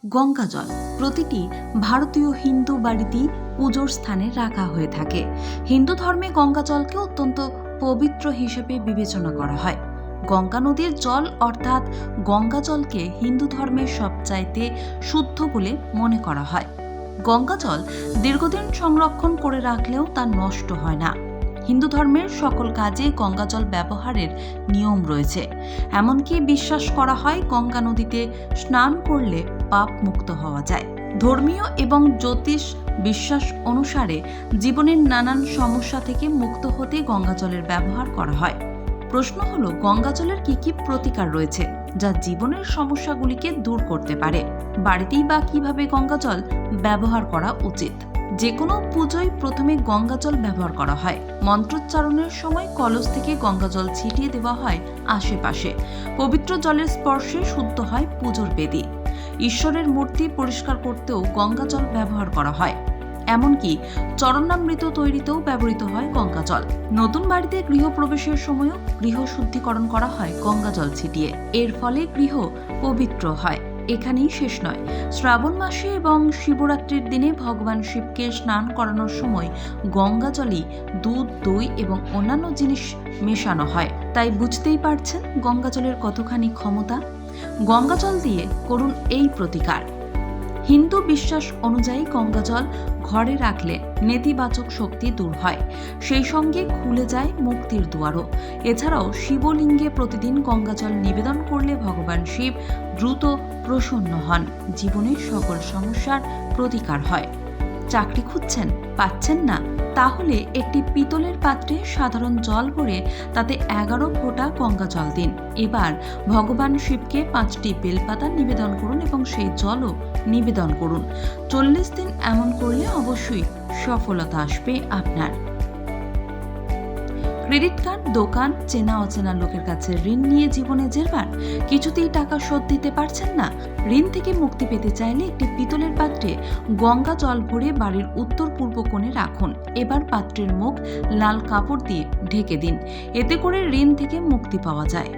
গঙ্গা জল প্রতিটি ভারতীয় হিন্দু বাড়িতেই পুজোর স্থানে রাখা হয়ে থাকে। হিন্দু ধর্মে গঙ্গা জলকে অত্যন্ত পবিত্র হিসেবে বিবেচনা করা হয়। গঙ্গা নদীর জল অর্থাৎ গঙ্গা জলকে হিন্দু ধর্মের সবচাইতে শুদ্ধ বলে মনে করা হয়। গঙ্গা জল দীর্ঘদিন সংরক্ষণ করে রাখলেও তা নষ্ট হয় না। হিন্দু ধর্মের সকল কাজে গঙ্গা জল ব্যবহারের নিয়ম রয়েছে। এমনকি বিশ্বাস করা হয় গঙ্গা নদীতে স্নান করলে পাপ মুক্ত হওয়া যায়। ধর্মীয় এবং জ্যোতিষ বিশ্বাস অনুসারে জীবনের নানান সমস্যা থেকে মুক্ত হতে গঙ্গা জলের ব্যবহার করা হয়। প্রশ্ন হলো, গঙ্গা জলের কি কি প্রতিকার রয়েছে যা জীবনের সমস্যাগুলিকে দূর করতে পারে? বাড়িতেই বা কিভাবে গঙ্গা জল ব্যবহার করা উচিত? যে কোনো পুজোয় প্রথমে গঙ্গা জল ব্যবহার করা হয়। মন্ত্রোচ্চারণের সময় কলস থেকে গঙ্গা জল ছিটিয়ে দেওয়া হয় আশেপাশে। পবিত্র জলের স্পর্শে শুদ্ধ হয় পুজোর বেদি। ঈশ্বরের মূর্তি পরিষ্কার করতেও গঙ্গা জল ব্যবহার করা হয়। এমনকি চরণামৃত তৈরিতেও ব্যবহৃত হয় গঙ্গা জল। নতুন বাড়িতে গৃহপ্রবেশের সময়ও গৃহ শুদ্ধিকরণ করা হয় গঙ্গা জল ছিটিয়ে। এর ফলে গৃহ পবিত্র হয়। এখানেই শেষ নয়, শ্রাবণ মাসে এবং শিবরাত্রির দিনে ভগবান শিবকে স্নান করানোর সময় গঙ্গা জলেই দুধ, দই এবং অন্যান্য জিনিস মেশানো হয়। তাই বুঝতেই পারছেন গঙ্গা জলের কতখানি ক্ষমতা। গঙ্গা জল দিয়ে করুন এই প্রতিকার। হিন্দু বিশ্বাস অনুযায়ী গঙ্গা জল ঘরে রাখলে নেতিবাচক শক্তি দূর হয়, সেই সঙ্গে খুলে যায় মুক্তির দুয়ারও। এছাড়াও শিবলিঙ্গে প্রতিদিন গঙ্গা জল নিবেদন করলে ভগবান শিব দ্রুত প্রসন্ন হন, জীবনের সকল সমস্যার প্রতিকার হয়। চাকরি খুঁজছেন, পাচ্ছেন না? তাহলে একটি পিতলের পাত্রে সাধারণ জল ভরে তাতে 11 ফোঁটা গঙ্গা জল দিন। এবার ভগবান শিবকে 5টি বেলপাতা নিবেদন করুন এবং সেই জলও নিবেদন করুন। 40 দিন এমন করলে অবশ্যই সফলতা আসবে আপনার। ক্রেডিট কার্ড, দোকান, চেনা অচেনা লোকের কাছে ঋণ নিয়ে জীবনে জেরবার, কিছুতেই টাকা শোধ দিতে পারছেন না? ঋণ থেকে মুক্তি পেতে চাইলে একটি পিতলের পাত্রে গঙ্গা জল ভরে বাড়ির উত্তর পূর্ব কোণে রাখুন। এবার পাত্রের মুখ লাল কাপড় দিয়ে ঢেকে দিন। এতে করে ঋণ থেকে মুক্তি পাওয়া যায়।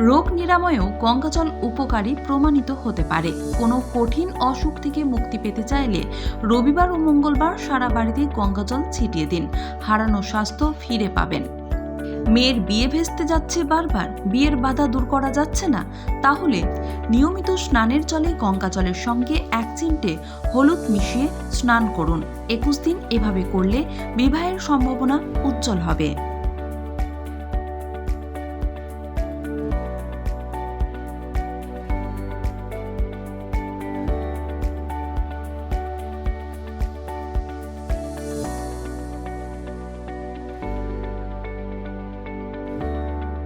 রোগ নিরাময়েও গঙ্গা জল উপকারী প্রমাণিত হতে পারে। কোনো কঠিন অসুখ থেকে মুক্তি পেতে চাইলে রবিবার ও মঙ্গলবার সারা বাড়িতে গঙ্গা জল ছিটিয়ে দিন। হারানো স্বাস্থ্য ফিরে পাবেন। মেয়ের বিয়ে ভেস্তে যাচ্ছে বারবার, বিয়ের বাধা দূর করা যাচ্ছে না? তাহলে নিয়মিত স্নানের জলে গঙ্গা জলের সঙ্গে 1 চিমটে হলুদ মিশিয়ে স্নান করুন। 21 দিন এভাবে করলে বিবাহের সম্ভাবনা উজ্জ্বল হবে।